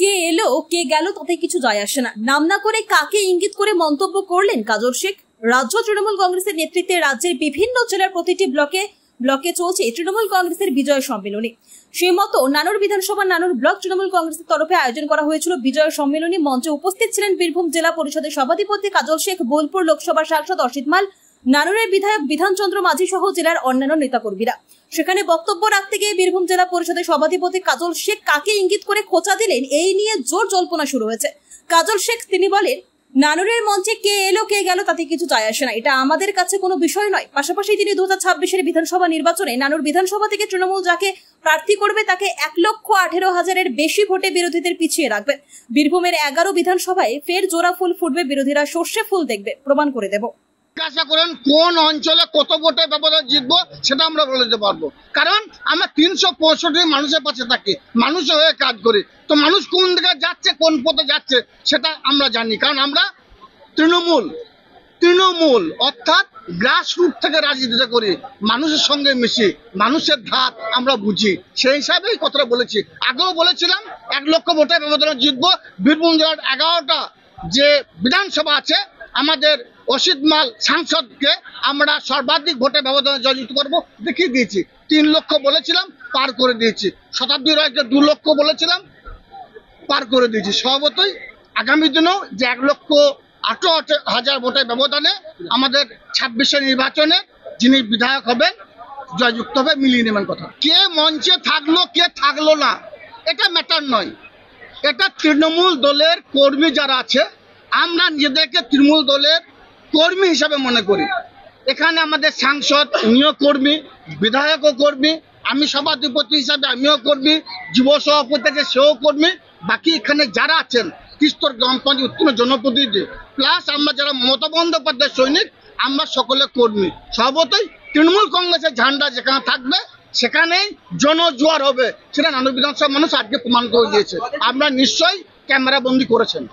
কে এলো কে গেল তাতে কিছু যায় আসে না। নাম না করে কাকে ইঙ্গিত করে মন্তব্য করলেন কাজল শেখ। রাজ্য তৃণমূল কংগ্রেসের নেতৃত্বে রাজ্যের বিভিন্ন জেলার প্রতিটি ব্লকে চলছে তৃণমূল কংগ্রেসের বিজয় সম্মেলনী। সেই মতো নানুর বিধানসভা নানুর ব্লক তৃণমূল কংগ্রেসের তরফে আয়োজন করা হয়েছিল বিজয় সম্মেলনী। মঞ্চে উপস্থিত ছিলেন বীরভূম জেলা পরিষদের সভাধিপতি কাজল শেখ, বোলপুর লোকসভার সাংসদ অসিত মাল, নানুরের বিধায়ক বিধানচন্দ্র মাঝি সহ জেলার অন্যান্য নেতাকর্মীরা। সেখানে বক্তব্য রাখতে গিয়ে বীরভূম জেলা পরিষদের সভাধিপতি কাজল শেখ কাকে ইঙ্গিত করে খোঁচা দিলেন, এই নিয়ে জোর জল্পনা শুরু হয়েছে। কাজল শেখ তিনি বলেন, নানুরের মঞ্চে কে এলো কে গেল তাতে কিছু যায় আসে না, এটা আমাদের কাছে কোনো বিষয় নয়। পাশাপাশি তিনি 2026-এর বিধানসভা নির্বাচনে নানুর বিধানসভা থেকে তৃণমূল যাকে প্রার্থী করবে তাকে 1,18,000-এর বেশি ভোটে বিরোধীদের পিছিয়ে রাখবেন। বীরভূমের 11 বিধানসভায় ফের জোড়া ফুল ফুটবে, বিরোধীরা সর্ষে ফুল দেখবে, প্রমাণ করে দেব। জিজ্ঞাসা করেন কোন অঞ্চলে কত ভোটে ব্যবধান জিতবো সেটা আমরা বলে দিতে পারবো, কারণ আমরা 365 মানুষের পাশে থাকি, মানুষের হয়ে কাজ করি। তো মানুষ কোন দিকে যাচ্ছে, কোন পথে যাচ্ছে সেটা আমরা জানি, কারণ আমরা তৃণমূল অর্থাৎ গ্রাসরুট থেকে রাজনীতিটা করি, মানুষের সঙ্গে মিশি, মানুষের ধাত আমরা বুঝি। সেই হিসাবেই কথাটা বলেছি। আগেও বলেছিলাম 1 লক্ষ ভোটে ব্যবধানে জিতবো। বীরভূম জেলার 11টা যে বিধানসভা আছে, আমাদের অসিত মাল সাংসদকে আমরা সর্বাধিক ভোটে ব্যবধানে জয়যুক্ত করবো, দেখিয়ে দিয়েছি। 3 লক্ষ বলেছিলাম, পার করে দিয়েছি। শতাব্দী রায়কে 2 লক্ষ বলেছিলাম, পার করে দিয়েছি। স্বভাবতই আগামী দিনেও যে 1,18,000 ভোটের ব্যবধানে আমাদের 26-এর নির্বাচনে যিনি বিধায়ক হবেন জয়যুক্ত হবে, মিলিয়ে নেবেন কথা। কে মঞ্চে থাকলো কে থাকলো না এটা ম্যাটার নয়, এটা তৃণমূল দলের কর্মী যারা আছে, আমরা নিজেদেরকে তৃণমূল দলের কর্মী হিসাবে মনে করি। এখানে আমাদের সাংসদ উনিও কর্মী, বিধায়কও কর্মী, আমি সভাধিপতি হিসাবে আমিও কর্মী, যুব সভাপতি আছে সেও কর্মী, বাকি এখানে যারা আছেন তিস্তর গ্রাম পঞ্চায়েত উত্তীর্ণ জনপ্রতিনিধি প্লাস আমরা যারা মমতা বন্দ্যোপাধ্যায়ের সৈনিক, আমরা সকলে কর্মী। স্বভাবতই তৃণমূল কংগ্রেসের ঝান্ডা যেখানে থাকবে সেখানেই জনজোয়ার হবে, সেটা নানুর বিধানসভা মানুষ আজকে প্রমাণ করে দিয়েছে। আপনারা নিশ্চয়ই ক্যামেরা বন্দি করেছেন।